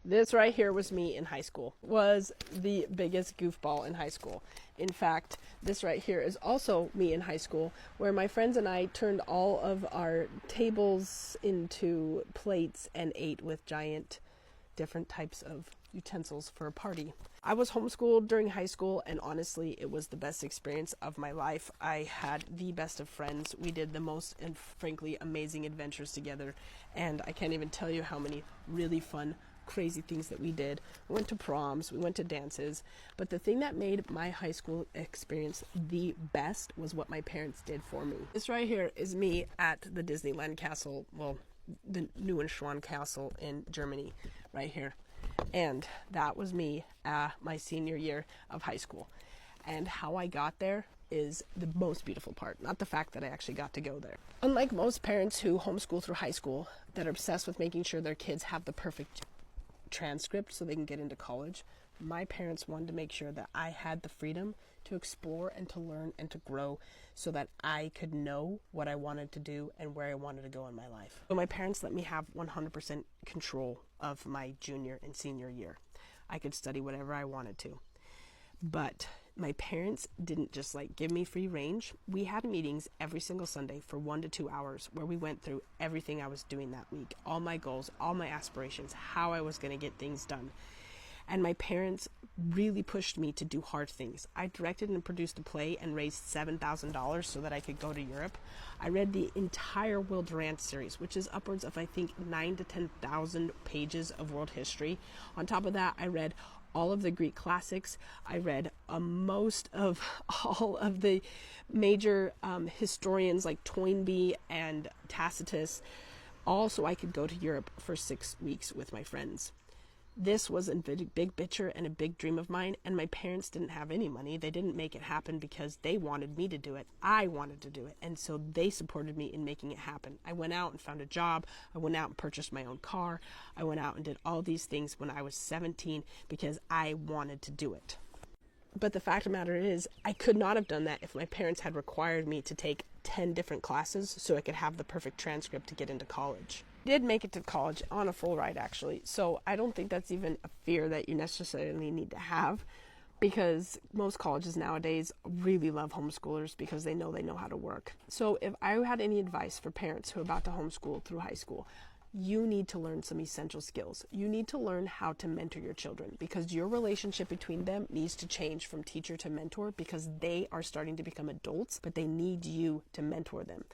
This right here was me in high school. Was the biggest goofball in high school. In fact, this right here is also me in high school, where my friends and I turned all of our tables into plates and ate with giant different types of utensils for a party. I was homeschooled during high school, and honestly, it was the best experience of my life. I had the best of friends. We did the most and frankly amazing adventures together, and I can't even tell you how many really fun, crazy things that we did. We went to proms, we went to dances, but the thing that made my high school experience the best was what my parents did for me. This right here is me at the Disneyland castle, well, the Neuschwanstein castle in Germany, right here. And that was me my senior year of high school. And how I got there is the most beautiful part, not the fact that I actually got to go there. Unlike most parents who homeschool through high school that are obsessed with making sure their kids have the perfect transcript so they can get into college, my parents wanted to make sure that I had the freedom to explore and to learn and to grow so that I could know what I wanted to do and where I wanted to go in my life. So my parents let me have 100% control of my junior and senior year. I could study whatever I wanted to. But my parents didn't just give me free range. We had meetings every single Sunday for 1 to 2 hours where we went through everything I was doing that week, all my goals, all my aspirations, how I was going to get things done. And my parents really pushed me to do hard things. I directed and produced a play and raised $7,000 so that I could go to Europe. I read the entire Will Durant series, which is upwards of, I think, 9,000 to 10,000 pages of world history. On top of that, I read all of the Greek classics. I read most of all of the major historians like Toynbee and Tacitus, all so I could go to Europe for 6 weeks with my friends. This was a big picture and a big dream of mine, and my parents didn't have any money. They didn't make it happen because they wanted me to do it. I wanted to do it, and so they supported me in making it happen. I went out and found a job. I went out and purchased my own car. I went out and did all these things when I was 17 because I wanted to do it. But the fact of the matter is, I could not have done that if my parents had required me to take 10 different classes so I could have the perfect transcript to get into college. I did make it to college on a full ride, actually, so I don't think that's even a fear that you necessarily need to have, because most colleges nowadays really love homeschoolers because they know how to work. So if I had any advice for parents who are about to homeschool through high school, you need to learn some essential skills. You need to learn how to mentor your children, because your relationship between them needs to change from teacher to mentor, because they are starting to become adults, but they need you to mentor them.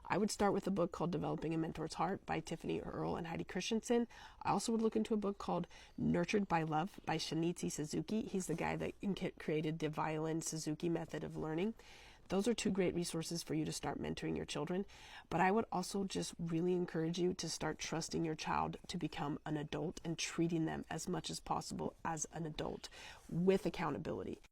I would start with a book called Developing a Mentor's Heart by Tiffany Earle and Heidi Christensen. I also would look into a book called Nurtured by Love by Shinichi Suzuki. He's the guy that created the Violin Suzuki method of learning. Those are 2 great resources for you to start mentoring your children. But I would also just really encourage you to start trusting your child to become an adult and treating them as much as possible as an adult with accountability.